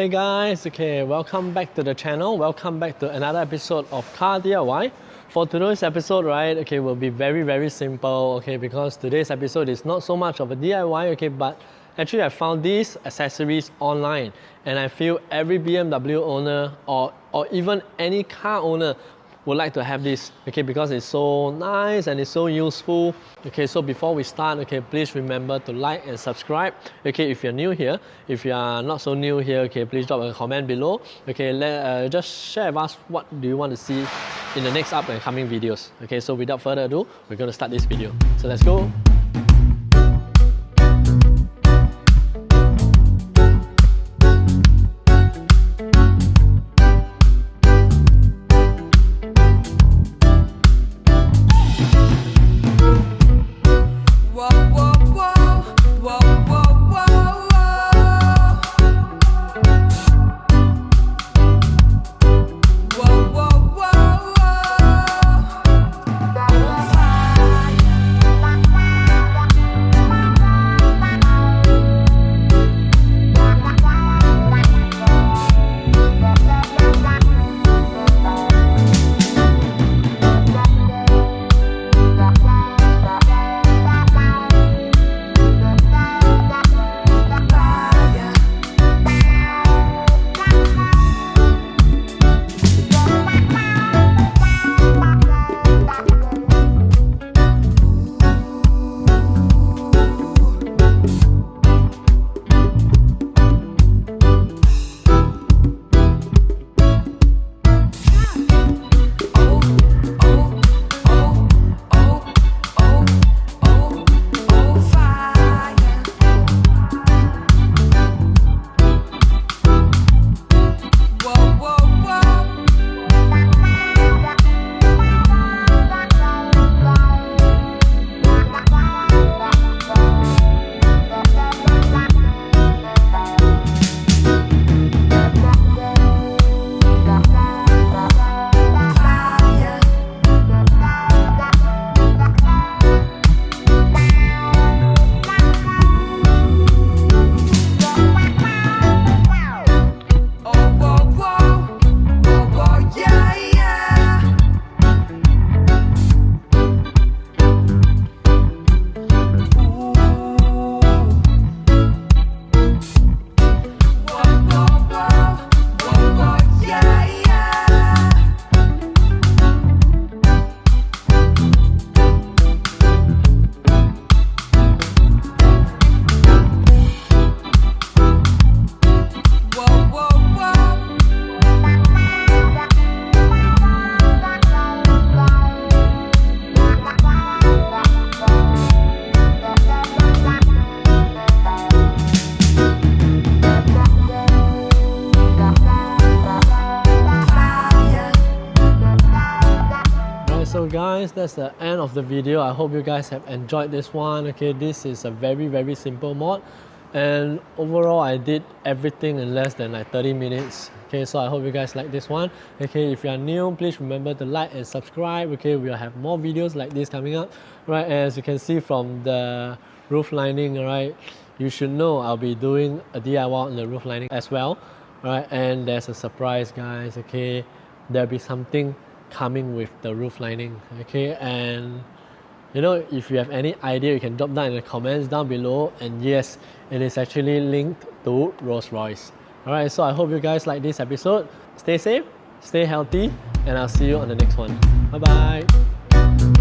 Hey guys, okay, welcome back to the channel. Welcome back to another episode of Car DIY. For today's episode, right, okay, will be very simple, okay, because today's episode is not so much of a DIY, okay, but actually I found these accessories online and I feel every BMW owner or even any car owner would like to have this, okay, because it's so nice and it's so useful. Okay, so before we start, okay, please remember to like and subscribe. Okay, if you're new here, if you are not so new here, okay, please drop a comment below. Okay, just share with us what do you want to see in the next up and coming videos. Okay, so without further ado, we're going to start this video. So let's go. So guys, that's the end of the video. I hope you guys have enjoyed this one. Okay, this is a very simple mod, and overall I did everything in less than like 30 minutes. Okay, so I hope you guys like this one. Okay, if you are new, please remember to like and subscribe. Okay, we'll have more videos like this coming up. Right, as you can see from the roof lining, right, you should know I'll be doing a DIY on the roof lining as well. Right, and there's a surprise, guys. Okay, there'll be something coming with the roof lining. Okay, and you know, if you have any idea, you can drop down in the comments down below. And yes, it is actually linked to Rolls-Royce. Alright, so I hope you guys like this episode. Stay safe, stay healthy, and I'll see you on the next one. Bye bye.